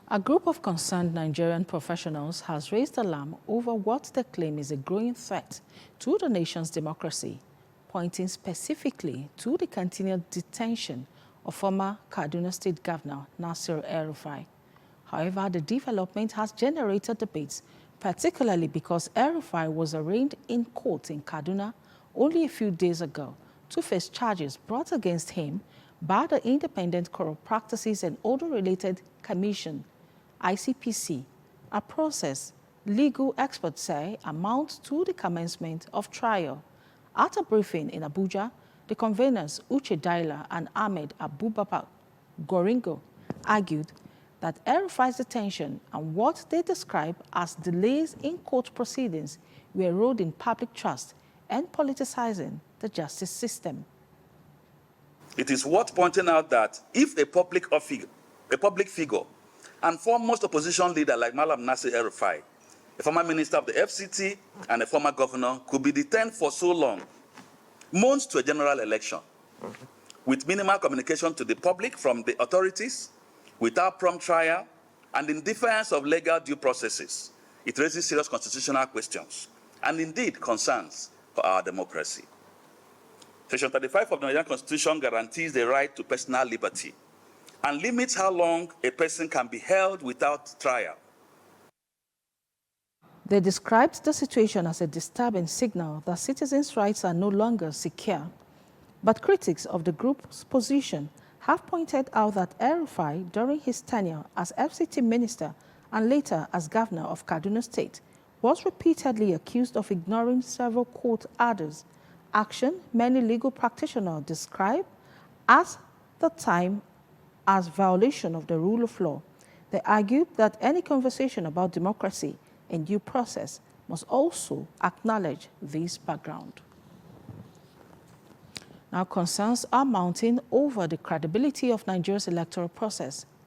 A group of concerned Nigerian professionals has raised alarm over what they claim is a growing threat to the nation's democracy, pointing specifically to the continued detention of former Kaduna State Governor Nasir Rufai. However, the development has generated debates, particularly because Rufai was arraigned in court in Kaduna only a few days ago to face charges brought against him by the Independent Corrupt Practices and Audit-Related Commission, ICPC, a process legal experts say amounts to the commencement of trial. At a briefing in Abuja, the conveners Uche Daila and Ahmed Abubakar Goringo argued that Rufai's detention and what they describe as delays in court proceedings were eroding public trust and politicizing the justice system. It is worth pointing out that if a public figure and foremost opposition leader like Malam Nasir Rufai, a former minister of the FCT and a former governor, could be detained for so long, months to a general election, with minimal communication to the public from the authorities, without prompt trial, and in defiance of legal due processes, it raises serious constitutional questions and indeed concerns for our democracy. Section 35 of the Nigerian Constitution guarantees the right to personal liberty and limits how long a person can be held without trial. They described the situation as a disturbing signal that citizens' rights are no longer secure. But critics of the group's position have pointed out that Rufai, during his tenure as FCT minister and later as governor of Kaduna State, was repeatedly accused of ignoring several court orders, action many legal practitioners describe at the time as violation of the rule of law. They argued that any conversation about democracy and due process must also acknowledge this background. Now, concerns are mounting over the credibility of Nigeria's electoral process